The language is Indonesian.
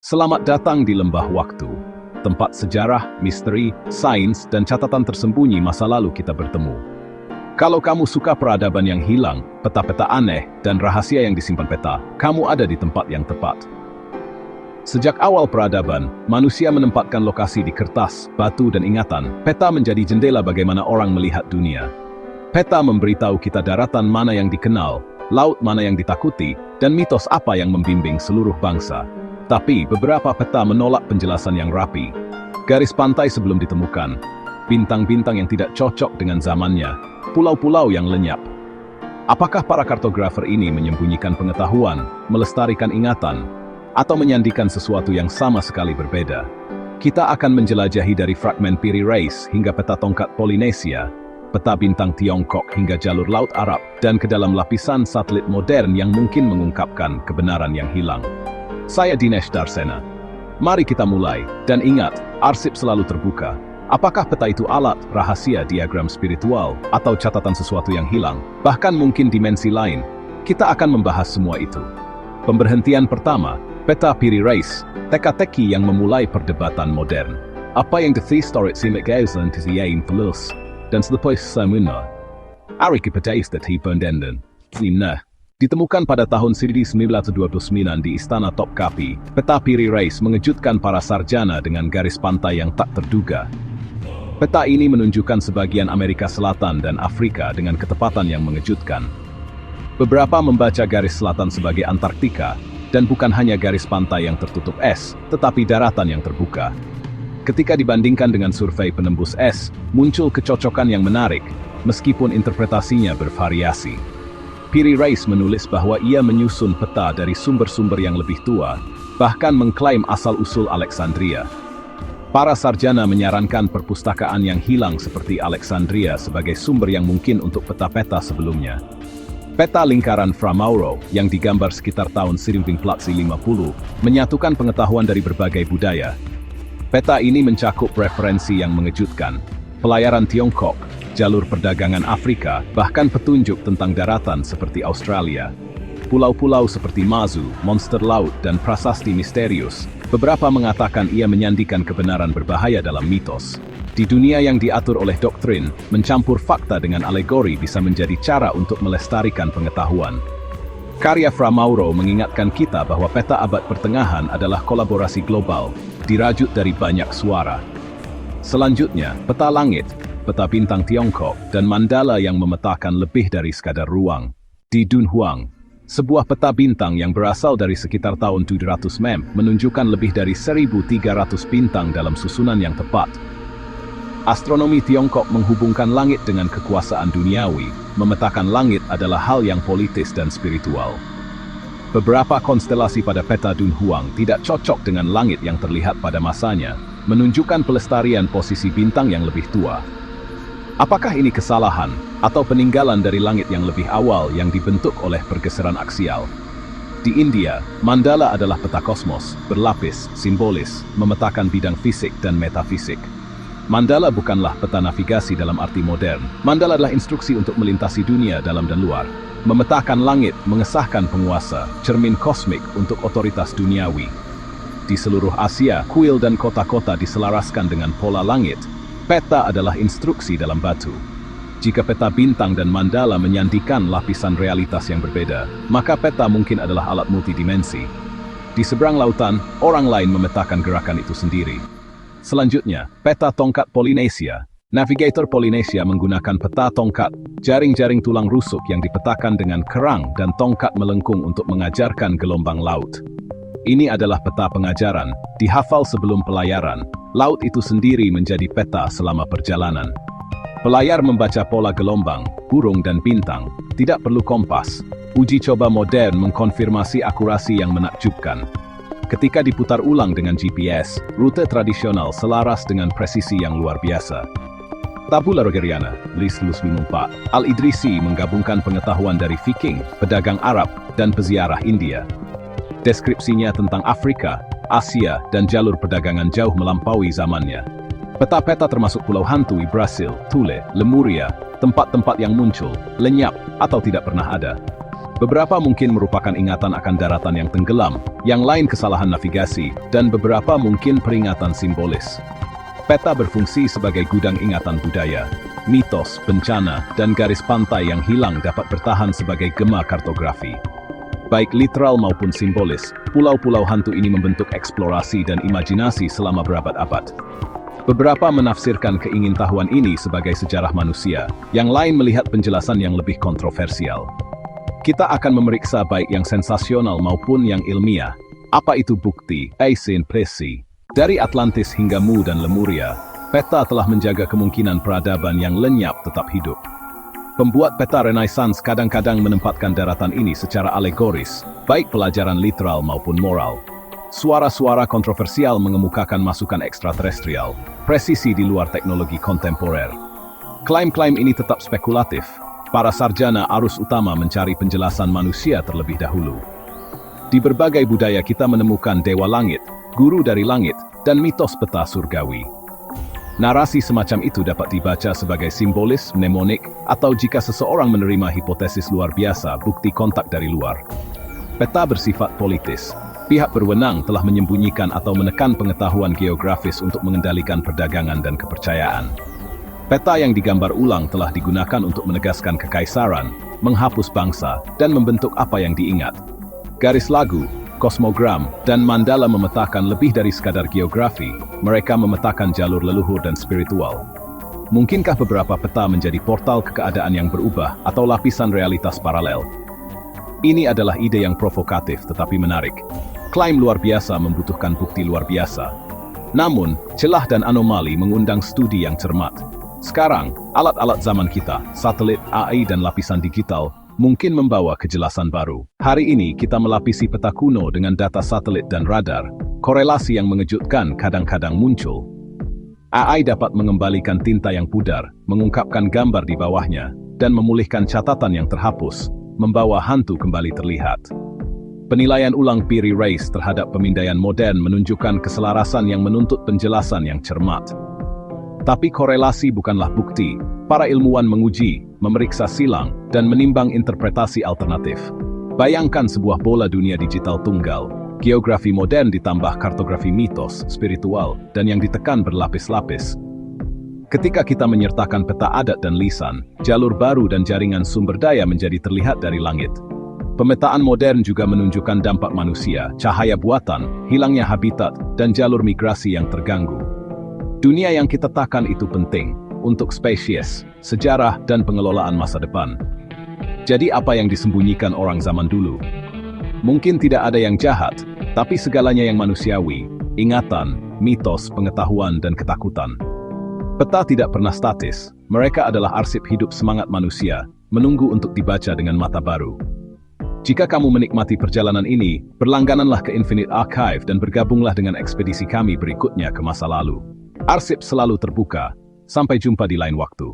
Selamat datang di Lembah Waktu, tempat sejarah, misteri, sains, dan catatan tersembunyi masa lalu kita bertemu. Kalau kamu suka peradaban yang hilang, peta-peta aneh, dan rahasia yang disimpan peta, kamu ada di tempat yang tepat. Sejak awal peradaban, manusia menempatkan lokasi di kertas, batu, dan ingatan. Peta menjadi jendela bagaimana orang melihat dunia. Peta memberitahu kita daratan mana yang dikenal, laut mana yang ditakuti, dan mitos apa yang membimbing seluruh bangsa. Tapi beberapa peta menolak penjelasan yang rapi. Garis pantai sebelum ditemukan, bintang-bintang yang tidak cocok dengan zamannya, pulau-pulau yang lenyap. Apakah para kartografer ini menyembunyikan pengetahuan, melestarikan ingatan, atau menyandikan sesuatu yang sama sekali berbeda? Kita akan menjelajahi dari fragmen Piri Reis hingga peta tongkat Polinesia, peta bintang Tiongkok hingga jalur Laut Arab, dan ke dalam lapisan satelit modern yang mungkin mengungkapkan kebenaran yang hilang. Saya Dinesh Darsena. Mari kita mulai, dan ingat, arsip selalu terbuka. Apakah peta itu alat, rahasia, diagram spiritual, atau catatan sesuatu yang hilang, bahkan mungkin dimensi lain? Kita akan membahas semua itu. Pemberhentian pertama, peta Piri Reis, teka-teki yang memulai perdebatan modern. Apa yang historic simek gauslan tiziain pelus, dan setelah samuna. Ariki peta istati pendenden. Nah. Ditemukan pada tahun 1929 di Istana Topkapi, peta Piri Reis mengejutkan para sarjana dengan garis pantai yang tak terduga. Peta ini menunjukkan sebagian Amerika Selatan dan Afrika dengan ketepatan yang mengejutkan. Beberapa membaca garis selatan sebagai Antarktika, dan bukan hanya garis pantai yang tertutup es, tetapi daratan yang terbuka. Ketika dibandingkan dengan survei penembus es, muncul kecocokan yang menarik, meskipun interpretasinya bervariasi. Piri Reis menulis bahwa ia menyusun peta dari sumber-sumber yang lebih tua, bahkan mengklaim asal-usul Alexandria. Para sarjana menyarankan perpustakaan yang hilang seperti Alexandria sebagai sumber yang mungkin untuk peta-peta sebelumnya. Peta lingkaran Fra Mauro, yang digambar sekitar tahun 1950, menyatukan pengetahuan dari berbagai budaya. Peta ini mencakup referensi yang mengejutkan, pelayaran Tiongkok, jalur perdagangan Afrika, bahkan petunjuk tentang daratan seperti Australia. Pulau-pulau seperti Mazu, monster laut, dan prasasti misterius. Beberapa mengatakan ia menyandikan kebenaran berbahaya dalam mitos. Di dunia yang diatur oleh doktrin, mencampur fakta dengan alegori bisa menjadi cara untuk melestarikan pengetahuan. Karya Fra Mauro mengingatkan kita bahwa peta abad pertengahan adalah kolaborasi global, dirajut dari banyak suara. Selanjutnya, peta langit, peta bintang Tiongkok, dan mandala yang memetakan lebih dari sekadar ruang. Di Dunhuang, sebuah peta bintang yang berasal dari sekitar tahun 700 Mem menunjukkan lebih dari 1.300 bintang dalam susunan yang tepat. Astronomi Tiongkok menghubungkan langit dengan kekuasaan duniawi, memetakan langit adalah hal yang politis dan spiritual. Beberapa konstelasi pada peta Dunhuang tidak cocok dengan langit yang terlihat pada masanya, menunjukkan pelestarian posisi bintang yang lebih tua. Apakah ini kesalahan, atau peninggalan dari langit yang lebih awal yang dibentuk oleh pergeseran aksial? Di India, mandala adalah peta kosmos, berlapis, simbolis, memetakan bidang fisik dan metafisik. Mandala bukanlah peta navigasi dalam arti modern. Mandala adalah instruksi untuk melintasi dunia dalam dan luar. Memetakan langit, mengesahkan penguasa, cermin kosmik untuk otoritas duniawi. Di seluruh Asia, kuil dan kota-kota diselaraskan dengan pola langit. Peta adalah instruksi dalam batu. Jika peta bintang dan mandala menyandikan lapisan realitas yang berbeda, maka peta mungkin adalah alat multidimensi. Di seberang lautan, orang lain memetakan gerakan itu sendiri. Selanjutnya, peta tongkat Polinesia. Navigator Polinesia menggunakan peta tongkat, jaring-jaring tulang rusuk yang dipetakan dengan kerang dan tongkat melengkung untuk mengajarkan gelombang laut. Ini adalah peta pengajaran, dihafal sebelum pelayaran. Laut itu sendiri menjadi peta selama perjalanan. Pelayar membaca pola gelombang, burung dan bintang, tidak perlu kompas. Uji coba modern mengkonfirmasi akurasi yang menakjubkan. Ketika diputar ulang dengan GPS, rute tradisional selaras dengan presisi yang luar biasa. Tabula Rogeriana, Lis Lusmi 4. Al-Idrisi menggabungkan pengetahuan dari Viking, pedagang Arab, dan peziarah India. Deskripsinya tentang Afrika, Asia, dan jalur perdagangan jauh melampaui zamannya. Peta-peta termasuk Pulau Hantu, Brasil, Thule, Lemuria, tempat-tempat yang muncul, lenyap, atau tidak pernah ada. Beberapa mungkin merupakan ingatan akan daratan yang tenggelam, yang lain kesalahan navigasi, dan beberapa mungkin peringatan simbolis. Peta berfungsi sebagai gudang ingatan budaya. Mitos, bencana, dan garis pantai yang hilang dapat bertahan sebagai gema kartografi. Baik literal maupun simbolis, pulau-pulau hantu ini membentuk eksplorasi dan imajinasi selama berabad-abad. Beberapa menafsirkan keingintahuan ini sebagai sejarah manusia, yang lain melihat penjelasan yang lebih kontroversial. Kita akan memeriksa baik yang sensasional maupun yang ilmiah. Apa itu bukti? Aisin Presi. Dari Atlantis hingga Mu dan Lemuria, peta telah menjaga kemungkinan peradaban yang lenyap tetap hidup. Pembuat peta Renaissance kadang-kadang menempatkan daratan ini secara alegoris, baik pelajaran literal maupun moral. Suara-suara kontroversial mengemukakan masukan ekstraterestrial, presisi di luar teknologi kontemporer. Klaim-klaim ini tetap spekulatif. Para sarjana arus utama mencari penjelasan manusia terlebih dahulu. Di berbagai budaya kita menemukan dewa langit, guru dari langit, dan mitos peta surgawi. Narasi semacam itu dapat dibaca sebagai simbolis, mnemonik, atau jika seseorang menerima hipotesis luar biasa, bukti kontak dari luar. Peta bersifat politis. Pihak berwenang telah menyembunyikan atau menekan pengetahuan geografis untuk mengendalikan perdagangan dan kepercayaan. Peta yang digambar ulang telah digunakan untuk menegaskan kekaisaran, menghapus bangsa, dan membentuk apa yang diingat. Garis lagu, kosmogram, dan mandala memetakan lebih dari sekadar geografi, mereka memetakan jalur leluhur dan spiritual. Mungkinkah beberapa peta menjadi portal ke keadaan yang berubah atau lapisan realitas paralel? Ini adalah ide yang provokatif tetapi menarik. Klaim luar biasa membutuhkan bukti luar biasa. Namun, celah dan anomali mengundang studi yang cermat. Sekarang, alat-alat zaman kita, satelit, AI, dan lapisan digital, mungkin membawa kejelasan baru. Hari ini kita melapisi peta kuno dengan data satelit dan radar. Korelasi yang mengejutkan kadang-kadang muncul. AI dapat mengembalikan tinta yang pudar, mengungkapkan gambar di bawahnya, dan memulihkan catatan yang terhapus, membawa hantu kembali terlihat. Penilaian ulang Piri Reis terhadap pemindaian modern menunjukkan keselarasan yang menuntut penjelasan yang cermat. Tapi korelasi bukanlah bukti. Para ilmuwan menguji, memeriksa silang, dan menimbang interpretasi alternatif. Bayangkan sebuah bola dunia digital tunggal, geografi modern ditambah kartografi mitos, spiritual, dan yang ditekan berlapis-lapis. Ketika kita menyertakan peta adat dan lisan, jalur baru dan jaringan sumber daya menjadi terlihat dari langit. Pemetaan modern juga menunjukkan dampak manusia, cahaya buatan, hilangnya habitat, dan jalur migrasi yang terganggu. Dunia yang kita takan itu penting untuk spesies, sejarah, dan pengelolaan masa depan. Jadi apa yang disembunyikan orang zaman dulu? Mungkin tidak ada yang jahat, tapi segalanya yang manusiawi, ingatan, mitos, pengetahuan, dan ketakutan. Peta tidak pernah statis, mereka adalah arsip hidup semangat manusia, menunggu untuk dibaca dengan mata baru. Jika kamu menikmati perjalanan ini, berlanggananlah ke Infinite Archive dan bergabunglah dengan ekspedisi kami berikutnya ke masa lalu. Arsip selalu terbuka. Sampai jumpa di lain waktu.